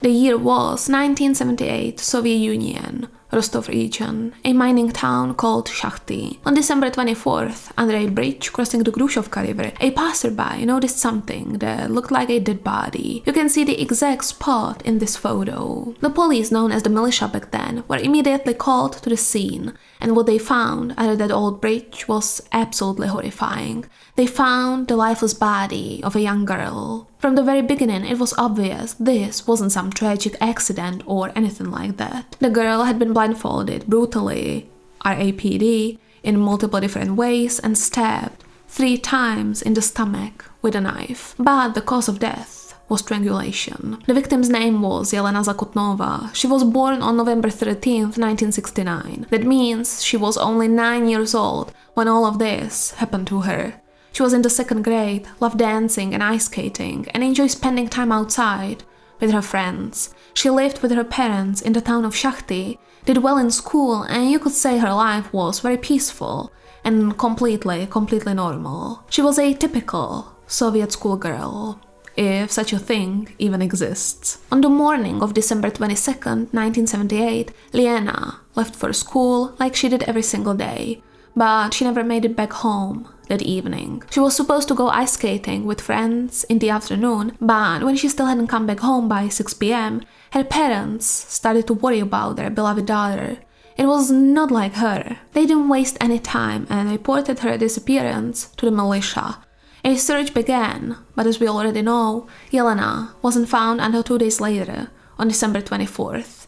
The year was 1978, Soviet Union, Rostov region, a mining town called Shakhty. On December 24th, under a bridge crossing the Grushovka River, a passerby noticed something that looked like a dead body. You can see the exact spot in this photo. The police, known as the militia back then, were immediately called to the scene, and what they found under that old bridge was absolutely horrifying. They found the lifeless body of a young girl. From the very beginning, it was obvious this wasn't some tragic accident or anything like that. The girl had been blindfolded brutally, RAPD, in multiple different ways and stabbed 3 times in the stomach with a knife. But the cause of death was strangulation. The victim's name was Jelena Zakotnova. She was born on November 13th, 1969. That means she was only 9 years old when all of this happened to her. She was in the 2nd grade, loved dancing and ice skating, and enjoyed spending time outside with her friends. She lived with her parents in the town of Shakhty, did well in school, and you could say her life was very peaceful and completely normal. She was a typical Soviet schoolgirl, if such a thing even exists. On the morning of December 22nd, 1978, Liena left for school like she did every single day, but she never made it back home that evening. She was supposed to go ice skating with friends in the afternoon, but when she still hadn't come back home by 6 p.m., her parents started to worry about their beloved daughter. It was not like her. They didn't waste any time and reported her disappearance to the militia. A search began, but as we already know, Jelena wasn't found until 2 days later, on December 24th.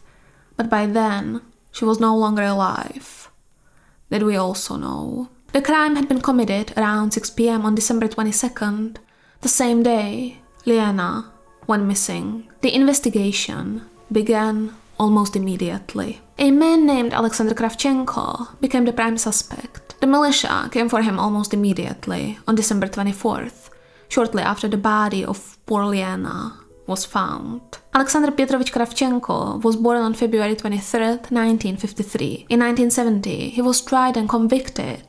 But by then, she was no longer alive. That we also know. The crime had been committed around 6 p.m. on December 22nd. The same day, Liena went missing. The investigation began almost immediately. A man named Alexander Kravchenko became the prime suspect. The militia came for him almost immediately on December 24th, shortly after the body of poor Liena was found. Alexander Petrovich Kravchenko was born on February 23, 1953. In 1970, he was tried and convicted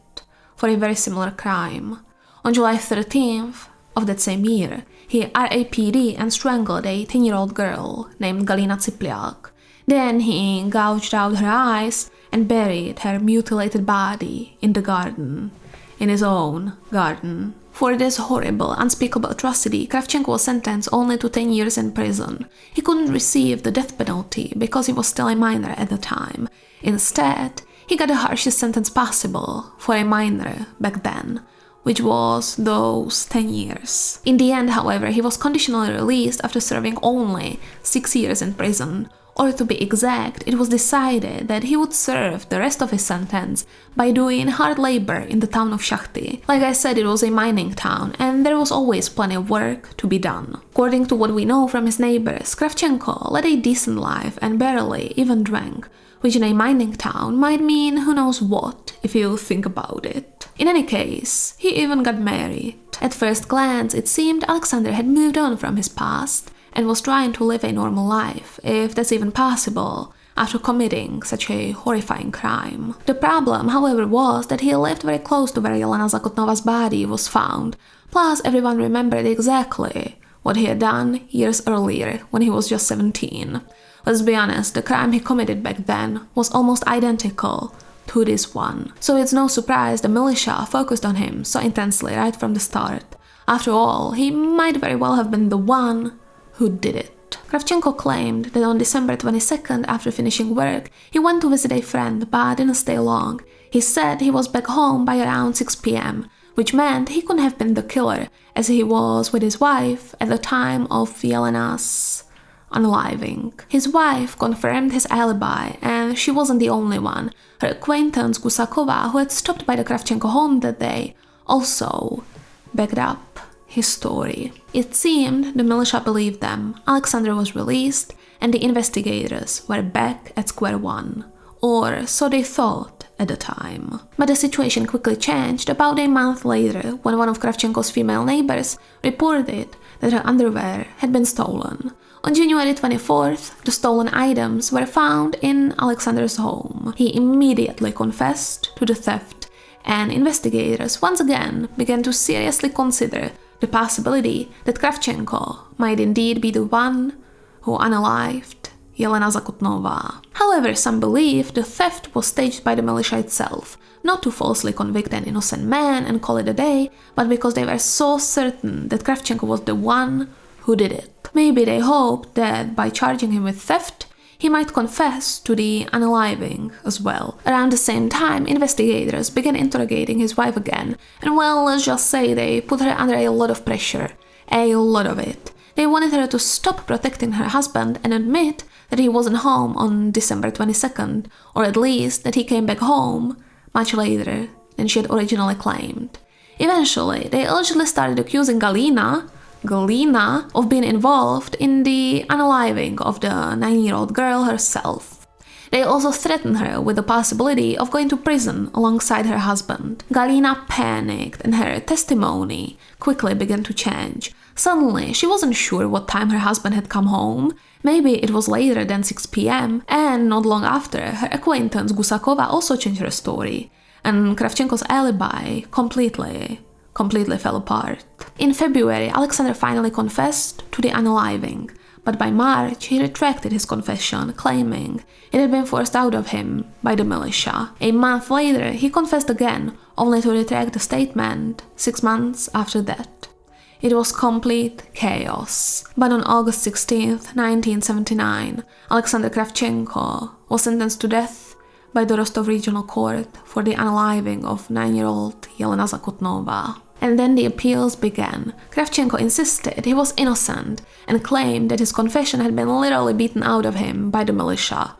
for a very similar crime. On July 13th of that same year, he RAPD and strangled a 10-year-old girl named Galina Tsiplyak. Then he gouged out her eyes and buried her mutilated body in the garden, in his own garden. For this horrible, unspeakable atrocity, Kravchenko was sentenced only to 10 years in prison. He couldn't receive the death penalty because he was still a minor at the time. Instead, he got the harshest sentence possible for a minor back then, which was those 10 years. In the end, however, he was conditionally released after serving only 6 years in prison. Or to be exact, it was decided that he would serve the rest of his sentence by doing hard labor in the town of Shakhty. Like I said, it was a mining town, and there was always plenty of work to be done. According to what we know from his neighbors, Kravchenko led a decent life and barely even drank, which in a mining town might mean who knows what if you think about it. In any case, he even got married. At first glance, it seemed Alexander had moved on from his past and was trying to live a normal life, if that's even possible, after committing such a horrifying crime. The problem, however, was that he lived very close to where Jelena Zakotnova's body was found, plus everyone remembered exactly what he had done years earlier when he was just 17. Let's be honest, the crime he committed back then was almost identical to this one. So it's no surprise the militia focused on him so intensely right from the start. After all, he might very well have been the one who did it. Kravchenko claimed that on December 22nd, after finishing work, he went to visit a friend but didn't stay long. He said he was back home by around 6 p.m., which meant he couldn't have been the killer, as he was with his wife at the time of Jelena's unaliving. His wife confirmed his alibi, and she wasn't the only one. Her acquaintance Gusakova, who had stopped by the Kravchenko home that day, also backed up his story. It seemed the militia believed them. Alexander was released, and the investigators were back at square one. Or so they thought at the time. But the situation quickly changed about a month later when one of Kravchenko's female neighbors reported that her underwear had been stolen. On January 24th, the stolen items were found in Alexander's home. He immediately confessed to the theft, and investigators once again began to seriously consider the possibility that Kravchenko might indeed be the one who unalived Yelena Zakotnova. However, some believe the theft was staged by the militia itself, not to falsely convict an innocent man and call it a day, but because they were so certain that Kravchenko was the one who did it. Maybe they hoped that by charging him with theft, he might confess to the unaliving as well. Around the same time, investigators began interrogating his wife again, and well, let's just say they put her under a lot of pressure. A lot of it. They wanted her to stop protecting her husband and admit that he wasn't home on December 22nd, or at least that he came back home much later than she had originally claimed. Eventually, they allegedly started accusing Galina of being involved in the unaliving of the 9-year-old girl herself. They also threatened her with the possibility of going to prison alongside her husband. Galina panicked and her testimony quickly began to change. Suddenly, she wasn't sure what time her husband had come home. Maybe it was later than 6 p.m. and not long after, her acquaintance Gusakova also changed her story, and Kravchenko's alibi completely fell apart. In February, Alexander finally confessed to the unaliving, but by March he retracted his confession, claiming it had been forced out of him by the militia. A month later, he confessed again, only to retract the statement 6 months after that. It was complete chaos. But on August 16th, 1979, Alexander Kravchenko was sentenced to death by the Rostov Regional Court for the unaliving of 9-year-old Yelena Zakotnova. And then the appeals began. Kravchenko insisted he was innocent and claimed that his confession had been literally beaten out of him by the militia.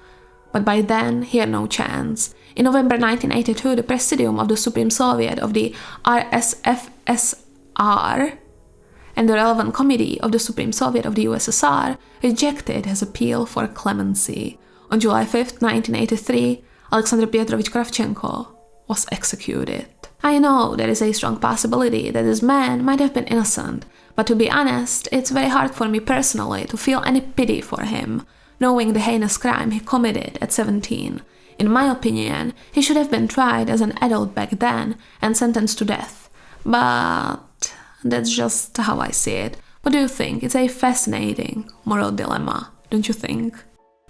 But by then, he had no chance. In November 1982, the Presidium of the Supreme Soviet of the RSFSR and the relevant committee of the Supreme Soviet of the USSR rejected his appeal for clemency. On July 5, 1983, Alexander Pietrovich Kravchenko was executed. I know there is a strong possibility that this man might have been innocent, but to be honest, it's very hard for me personally to feel any pity for him, knowing the heinous crime he committed at 17. In my opinion, he should have been tried as an adult back then and sentenced to death. But that's just how I see it. What do you think? It's a fascinating moral dilemma, don't you think?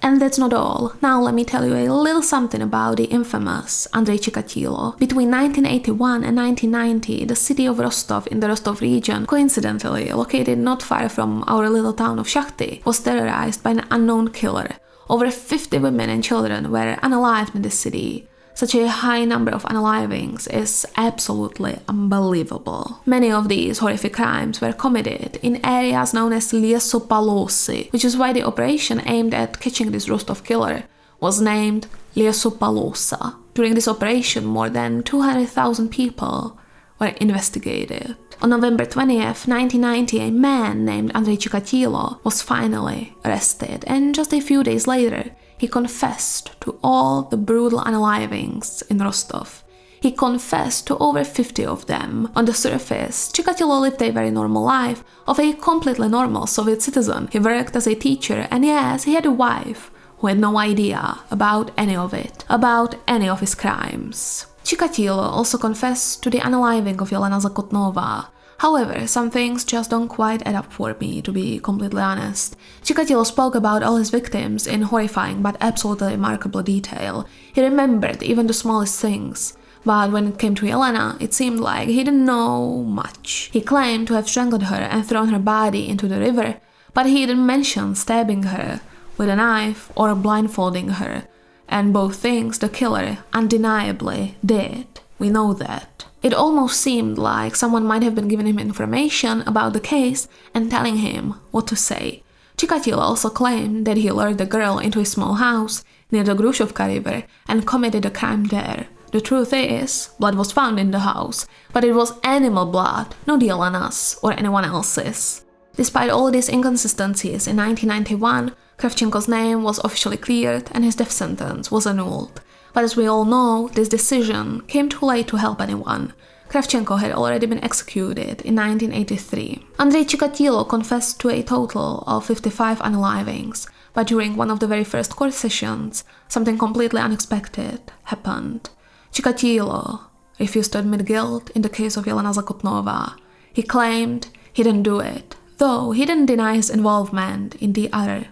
And that's not all. Now let me tell you a little something about the infamous Andrei Chikatilo. Between 1981 and 1990, the city of Rostov in the Rostov region, coincidentally located not far from our little town of Shakhty, was terrorized by an unknown killer. Over 50 women and children were unalived in the city. Such a high number of unalivings is absolutely unbelievable. Many of these horrific crimes were committed in areas known as Lesopolosy, which is why the operation aimed at catching this Rostov killer was named Lesopolosa. During this operation, more than 200,000 people were investigated. On November 20th, 1990, a man named Andrei Chikatilo was finally arrested, and just a few days later, he confessed to all the brutal unalivings in Rostov. He confessed to over 50 of them. On the surface, Chikatilo lived a very normal life of a completely normal Soviet citizen. He worked as a teacher, and yes, he had a wife who had no idea about any of it, about any of his crimes. Chikatilo also confessed to the unaliving of Yelena Zakotnova. However, some things just don't quite add up for me, to be completely honest. Chikatilo spoke about all his victims in horrifying but absolutely remarkable detail. He remembered even the smallest things. But when it came to Yelena, it seemed like he didn't know much. He claimed to have strangled her and thrown her body into the river, but he didn't mention stabbing her with a knife or blindfolding her. And both things the killer undeniably did. We know that. It almost seemed like someone might have been giving him information about the case and telling him what to say. Chikatilo also claimed that he lured the girl into a small house near the Grushovka River and committed a crime there. The truth is, blood was found in the house, but it was animal blood, not Yelena's or anyone else's. Despite all these inconsistencies, in 1991, Kravchenko's name was officially cleared and his death sentence was annulled. But as we all know, this decision came too late to help anyone. Kravchenko had already been executed in 1983. Andrei Chikatilo confessed to a total of 55 unalivings, but during one of the very first court sessions, something completely unexpected happened. Chikatilo refused to admit guilt in the case of Yelena Zakotnova. He claimed he didn't do it, though he didn't deny his involvement in the other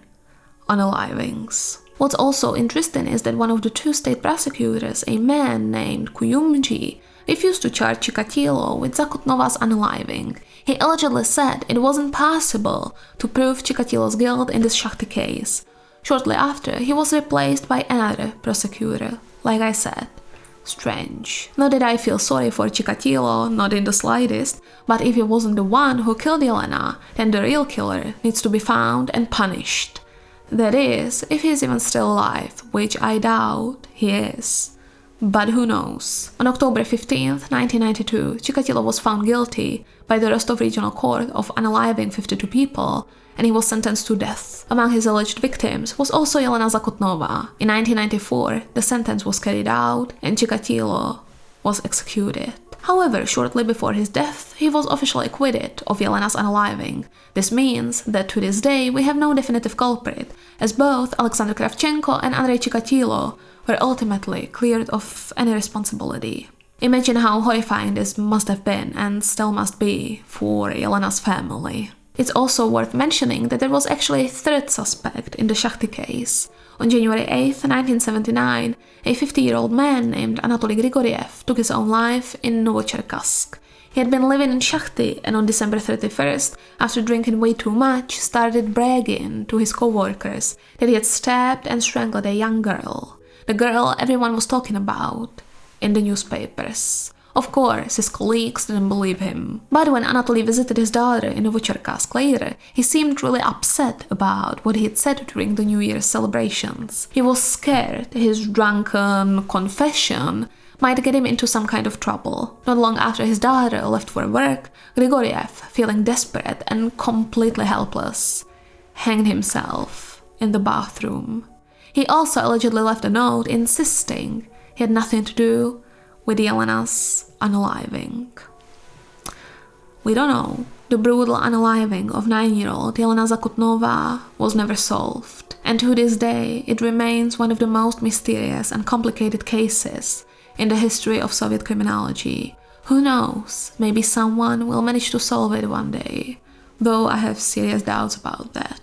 unalivings. What's also interesting is that one of the two state prosecutors, a man named Kuyumji, refused to charge Chikatilo with Zakotnova's unaliving. He allegedly said it wasn't possible to prove Chikatilo's guilt in this Shakhty case. Shortly after, he was replaced by another prosecutor. Like I said, strange. Not that I feel sorry for Chikatilo, not in the slightest, but if he wasn't the one who killed Elena, then the real killer needs to be found and punished. That is, if he's even still alive, which I doubt he is. But who knows? On October 15th, 1992, Chikatilo was found guilty by the Rostov Regional Court of unaliving 52 people, and he was sentenced to death. Among his alleged victims was also Elena Zakotnova. In 1994, the sentence was carried out and Chikatilo was executed. However, shortly before his death, he was officially acquitted of Elena's unaliving. This means that to this day we have no definitive culprit, as both Alexander Kravchenko and Andrei Chikatilo were ultimately cleared of any responsibility. Imagine how horrifying this must have been and still must be for Elena's family. It's also worth mentioning that there was actually a third suspect in the Shakhty case. On January 8, 1979, a 50-year-old man named Anatoly Grigoriev took his own life in Novocherkassk. He had been living in Shakhty and on December 31st, after drinking way too much, started bragging to his co-workers that he had stabbed and strangled a young girl. The girl everyone was talking about in the newspapers. Of course, his colleagues didn't believe him. But when Anatoly visited his daughter in Novocherkassk later, he seemed really upset about what he had said during the New Year's celebrations. He was scared his drunken confession might get him into some kind of trouble. Not long after his daughter left for work, Grigoriev, feeling desperate and completely helpless, hanged himself in the bathroom. He also allegedly left a note insisting he had nothing to do with Elena's unaliving. We don't know. The brutal unaliving of 9-year-old Elena Zakotnova was never solved, and to this day it remains one of the most mysterious and complicated cases in the history of Soviet criminology. Who knows, maybe someone will manage to solve it one day, though I have serious doubts about that.